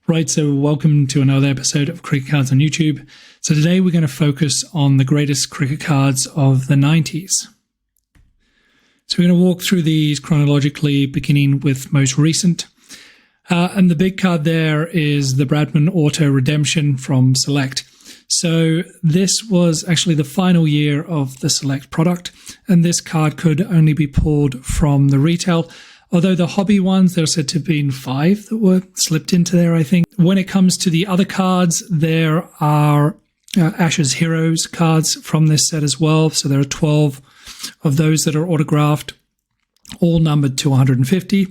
Right, so welcome to another episode of Cricket Cards on YouTube. So today we're going to focus on the greatest cricket cards of the 90s. So we're going to walk through these chronologically, beginning with most recent. And the big card there is the Bradman Auto Redemption from Select. So this was actually the final year of the Select product, and this card could only be pulled from the retail. Although the hobby ones, there are said to have been 5 that were slipped into there, I think. When it comes to the other cards, there are Ashes Heroes cards from this set as well. So there are 12 of those that are autographed, all numbered to 150.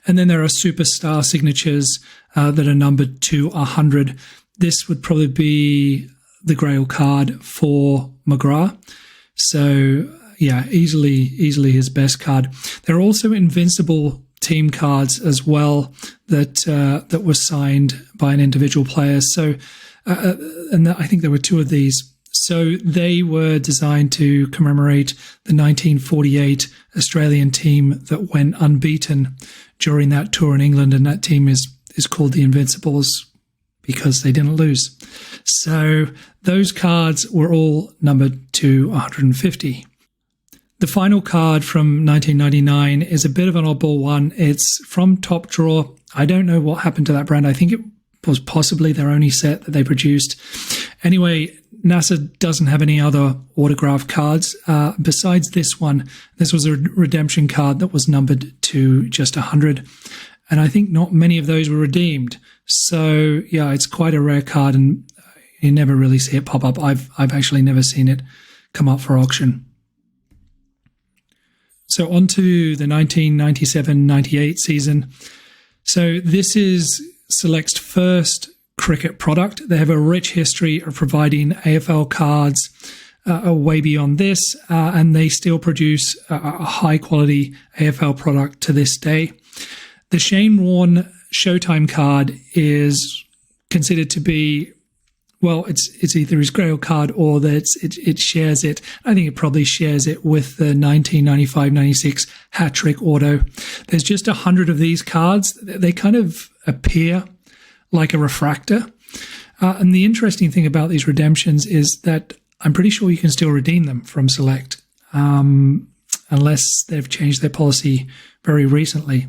And then there are Superstar signatures that are numbered to 100. This would probably be the Grail card for McGrath. So yeah, easily his best card. There are also Invincible team cards as well that were signed by an individual player. So, and I think there were 2 of these. So they were designed to commemorate the 1948 Australian team that went unbeaten during that tour in England, and that team is called the Invincibles because they didn't lose. So those cards were all numbered to 150. The final card from 1999 is a bit of an oddball one. It's from Topdraw. I don't know what happened to that brand. I think it was possibly their only set that they produced. Anyway, Nasser doesn't have any other autograph cards besides this one. This was a redemption card that was numbered to just 100. And I think not many of those were redeemed. So yeah, it's quite a rare card, and you never really see it pop up. I've actually never seen it come up for auction. So on to the 1997-98 season. So this is Select's first cricket product. They have a rich history of providing AFL cards way beyond this, and they still produce a high-quality AFL product to this day. The Shane Warne Showtime card is considered to be, well, it's either his Grail card or that it shares it. I think it probably shares it with the 1995-96 hat-trick auto. There's just 100 of these cards. They kind of appear like a refractor. And the interesting thing about these redemptions is that I'm pretty sure you can still redeem them from Select, unless they've changed their policy very recently.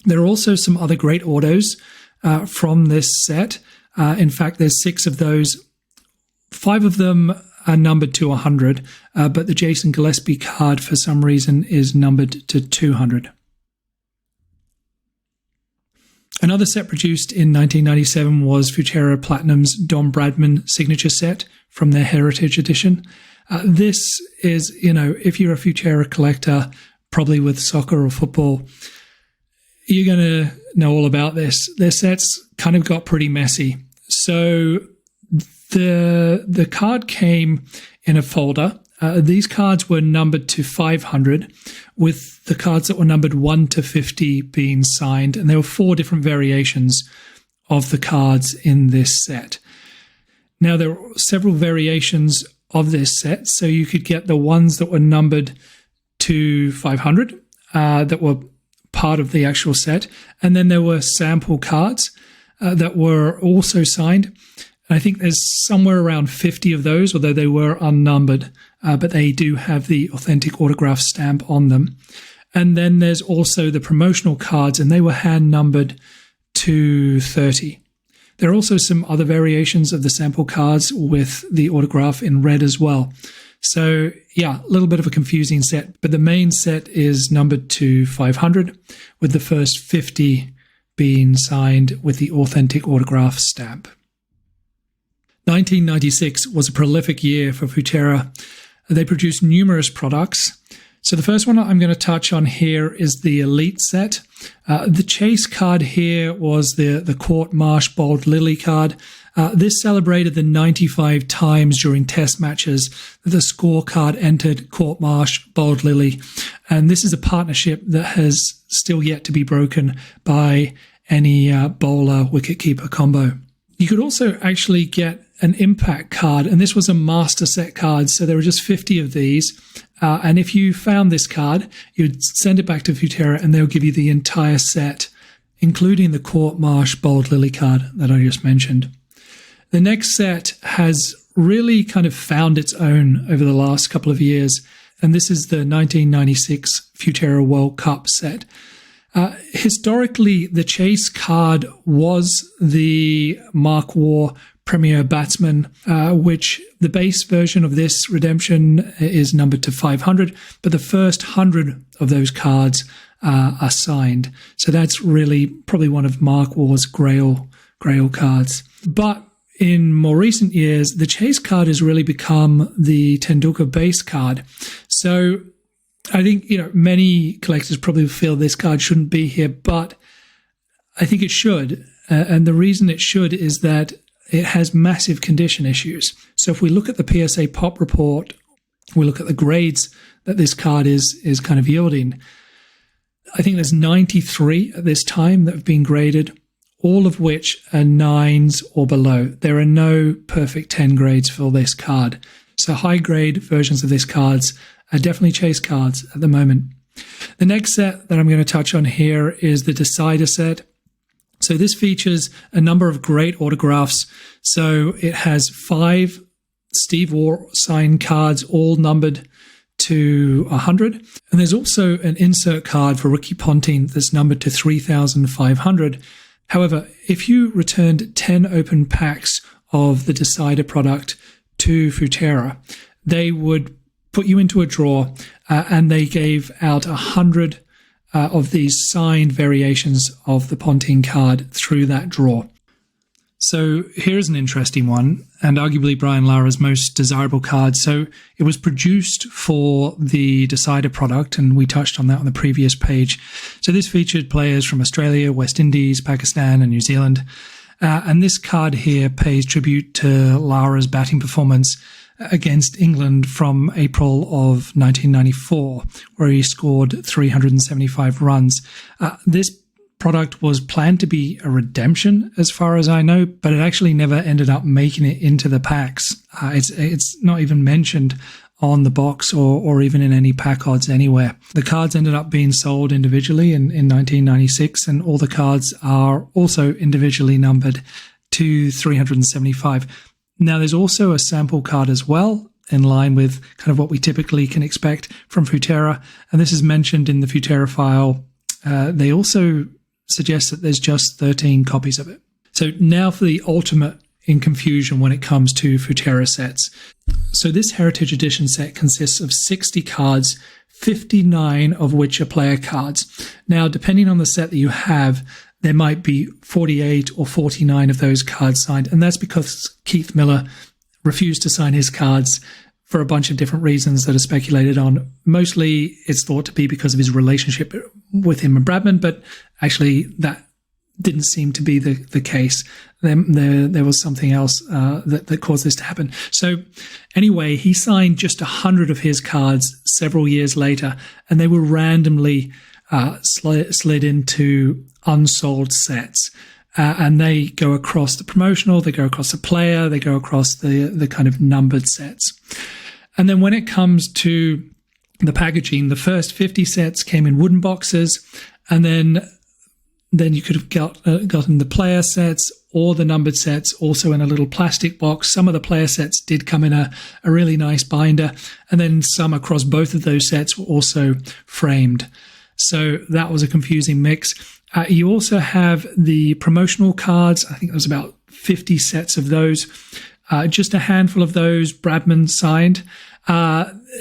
There are also some other great autos from this set. In fact, there's 6 of those. 5 of them are numbered to 100, but the Jason Gillespie card, for some reason, is numbered to 200. Another set produced in 1997 was Futera Platinum's Don Bradman signature set from their Heritage Edition. This is, if you're a Futera collector, probably with soccer or football, you're going to know all about this. Their sets kind of got pretty messy. So the card came in a folder. These cards were numbered to 500, with the cards that were numbered 1 to 50 being signed. And there were 4 different variations of the cards in this set. Now, there are several variations of this set. So you could get the ones that were numbered to 500 that were part of the actual set. And then there were sample cards that were also signed. And I think there's somewhere around 50 of those, although they were unnumbered, but they do have the authentic autograph stamp on them. And then there's also the promotional cards, and they were hand numbered to 30. There are also some other variations of the sample cards with the autograph in red as well. So yeah, a little bit of a confusing set, but the main set is numbered to 500, with the first 50 being signed with the authentic autograph stamp. 1996 was a prolific year for Futera. They produced numerous products. So the first one I'm going to touch on here is the Elite set. The chase card here was the Court Marsh Bold Lilllee card. This celebrated the 95 times during test matches that the scorecard entered Court Marsh Bold Lilllee. And this is a partnership that has still yet to be broken by any bowler wicketkeeper combo. You could also actually get an impact card, and this was a master set card, so there were just 50 of these. And if you found this card, you'd send it back to Futera and they'll give you the entire set including the Court Marsh Bold Lilllee card that I just mentioned. The next set has really kind of found its own over the last couple of years, and this is the 1996 Futera World Cup set. Historically, the chase card was the Waugh Premier Batsman, which the base version of this redemption is numbered to 500, but the first 100 of those cards are signed. So that's really probably one of Waugh's grail cards. But in more recent years, the chase card has really become the Tendulkar base card. So I think, many collectors probably feel this card shouldn't be here, but I think it should. And the reason it should is that it has massive condition issues. So if we look at the PSA Pop report, we look at the grades that this card is kind of yielding. I think there's 93 at this time that have been graded, all of which are 9s or below. There are no perfect 10 grades for this card. So high grade versions of this cards are definitely chase cards at the moment. The next set that I'm going to touch on here is the Decider set. So this features a number of great autographs. So it has 5 Steve Waugh signed cards, all numbered to 100. And there's also an insert card for Ricky Ponting that's numbered to 3,500. However, if you returned 10 open packs of the Decider product to Futera, they would put you into a draw, and they gave out 100 of these signed variations of the Ponting card through that draw. So here's an interesting one, and arguably Brian Lara's most desirable card. So it was produced for the Decider product, and we touched on that on the previous page. So this featured players from Australia, West Indies, Pakistan, and New Zealand. And this card here pays tribute to Lara's batting performance against England from April of 1994, where he scored 375 runs. This product was planned to be a redemption, as far as I know, but it actually never ended up making it into the packs. It's not even mentioned on the box or even in any pack odds anywhere. The cards ended up being sold individually in 1996, and all the cards are also individually numbered to 375. Now, there's also a sample card as well, in line with kind of what we typically can expect from Futera, and this is mentioned in the Futera file. They also suggest that there's just 13 copies of it. So now for the ultimate in confusion when it comes to Futera sets. So this Heritage Edition set consists of 60 cards, 59 of which are player cards. Now, depending on the set that you have, there might be 48 or 49 of those cards signed, and that's because Keith Miller refused to sign his cards for a bunch of different reasons that are speculated on. Mostly it's thought to be because of his relationship with him and Bradman, but actually that didn't seem to be the case. There was something else that caused this to happen. So anyway, he signed just 100 of his cards several years later, and they were randomly slid into unsold sets. And they go across the promotional, they go across the player, they go across the kind of numbered sets. And then when it comes to the packaging, the first 50 sets came in wooden boxes, and then you could have gotten the player sets or the numbered sets also in a little plastic box. Some of the player sets did come in a really nice binder, and then some across both of those sets were also framed. So that was a confusing mix. You also have the promotional cards. I think there was about 50 sets of those. Just a handful of those Bradman signed.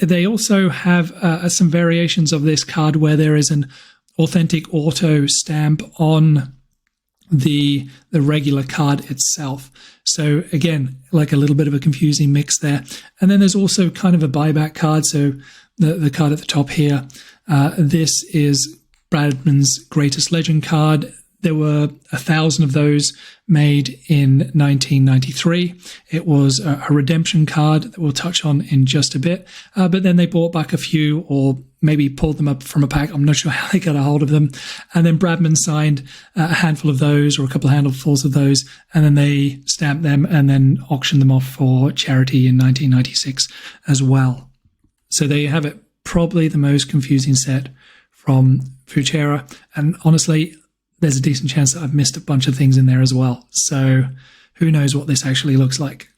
They also have some variations of this card where there is an authentic auto stamp on the regular card itself. So again, like a little bit of a confusing mix there. And then there's also kind of a buyback card. So the card at the top here, this is Bradman's Greatest Legend card. There were 1,000 of those made in 1993. It was a redemption card that we'll touch on in just a bit. But then they bought back a few, or maybe pulled them up from a pack. I'm not sure how they got a hold of them. And then Bradman signed a handful of those, or a couple of handfuls of those, and then they stamped them and then auctioned them off for charity in 1996 as well. So there you have it. Probably the most confusing set from Futera. And honestly, there's a decent chance that I've missed a bunch of things in there as well. So who knows what this actually looks like.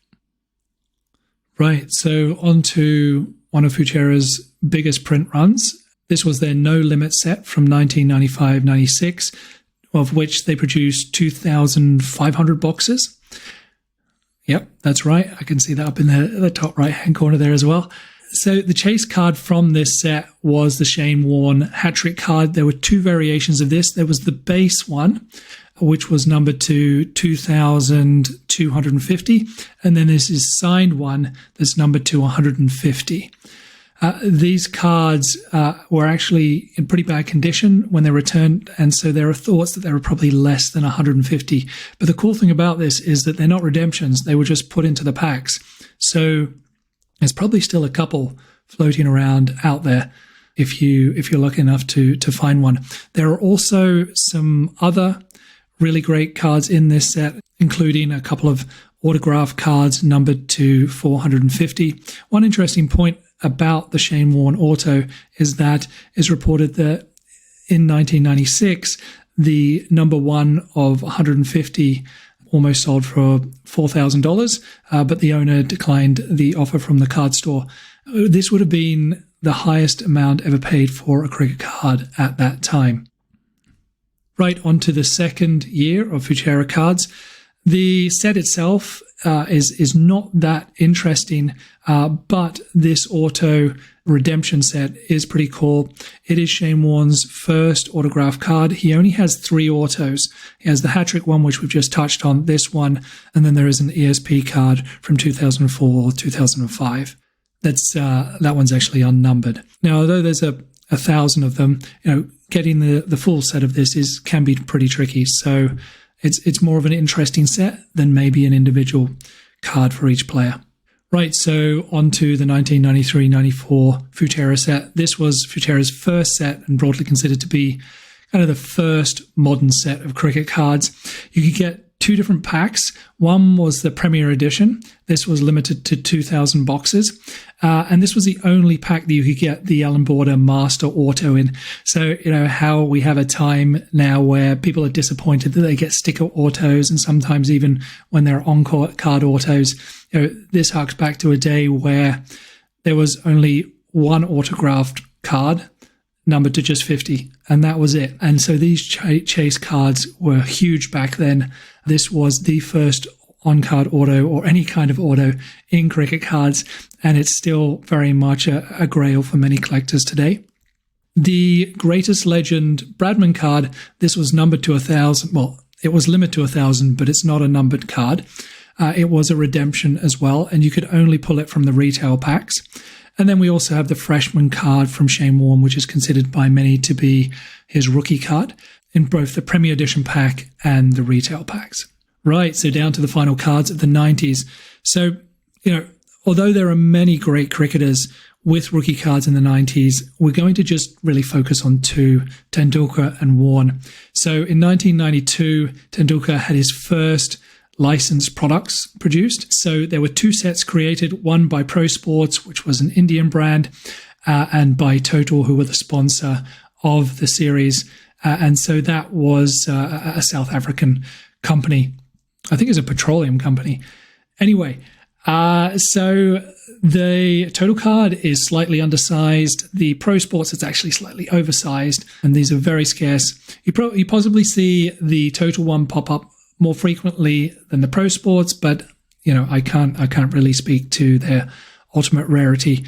Right, so on to one of Futera's biggest print runs. This was their No Limit set from 1995-96, of which they produced 2,500 boxes. Yep, that's right. I can see that up in the top right-hand corner there as well. So the chase card from this set was the Shane Warne hat-trick card. There were two variations of this. There was the base one, which was numbered to 2,250. And then there's this signed one that's numbered to 150. These cards were actually in pretty bad condition when they returned, and so there are thoughts that they were probably less than 150. But the cool thing about this is that they're not redemptions. They were just put into the packs. So there's probably still a couple floating around out there if you're lucky enough to find one. There are also some other really great cards in this set, including a couple of autograph cards numbered to 450. One interesting point about the Shane Warne Auto is that it's reported that in 1996, the number one of 150 almost sold for $4,000, but the owner declined the offer from the card store. This would have been the highest amount ever paid for a cricket card at that time. Right, on to the second year of Futera cards. The set itself is not that interesting, but this auto redemption set is pretty cool. It is Shane Warne's first autograph card. He only has 3 autos. He has the hat-trick one, which we've just touched on, this one, and then there is an ESP card from 2004, 2005. That one's actually unnumbered. Now, although there's a 1,000 of them, getting the full set of this can be pretty tricky. So it's more of an interesting set than maybe an individual card for each player. Right, so on to the 1993-94 Futera set. This was Futera's first set and broadly considered to be kind of the first modern set of cricket cards. You could get 2 different packs. One was the Premier Edition. This was limited to 2,000 boxes. And this was the only pack that you could get the Allan Border Master Auto in. So, how we have a time now where people are disappointed that they get sticker autos, and sometimes even when they're on-card autos. This harks back to a day where there was only one autographed card numbered to just 50, and that was it. And so these chase cards were huge back then. This was the first on-card auto or any kind of auto in cricket cards, and it's still very much a grail for many collectors today. The Greatest Legend Bradman card, this was numbered to 1,000. Well, it was limited to 1,000, but it's not a numbered card. It was a redemption as well, and you could only pull it from the retail packs. And then we also have the Freshman card from Shane Warne, which is considered by many to be his rookie card in both the Premier Edition pack and the retail packs. Right, so down to the final cards of the 90s. So, although there are many great cricketers with rookie cards in the 90s, we're going to just really focus on 2, Tendulkar and Warne. So in 1992, Tendulkar had his first licensed products produced. So there were 2 sets created, one by Pro Sports, which was an Indian brand, and by Total, who were the sponsor of the series. And so that was a South African company. I think it's a petroleum company. Anyway, so the Total card is slightly undersized. The Pro Sports is actually slightly oversized, and these are very scarce. You possibly see the Total one pop up more frequently than the Pro Sports, but I can't really speak to their ultimate rarity.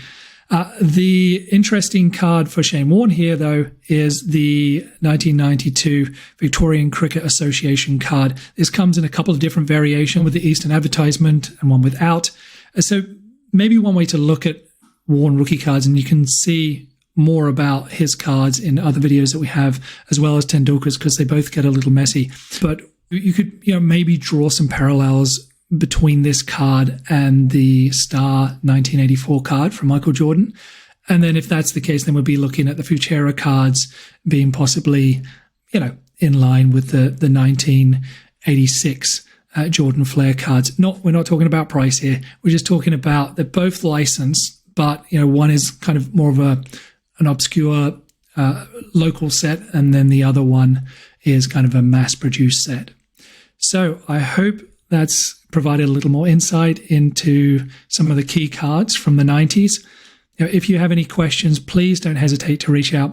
The interesting card for Shane Warne here, though, is the 1992 Victorian Cricket Association card. This comes in a couple of different variations, with the Eastern advertisement and one without. So maybe one way to look at Warne rookie cards, and you can see more about his cards in other videos that we have, as well as Tendulkar's, because they both get a little messy. But you could maybe draw some parallels between this card and the Star 1984 card from Michael Jordan. And then if that's the case, then we'll be looking at the Futera cards being possibly, in line with the 1986 Jordan Flair cards. We're not talking about price here. We're just talking about they're both licensed, but, one is kind of more of an obscure local set, and then the other one is kind of a mass-produced set. So I hope that's provided a little more insight into some of the key cards from the 90s. If you have any questions, please don't hesitate to reach out.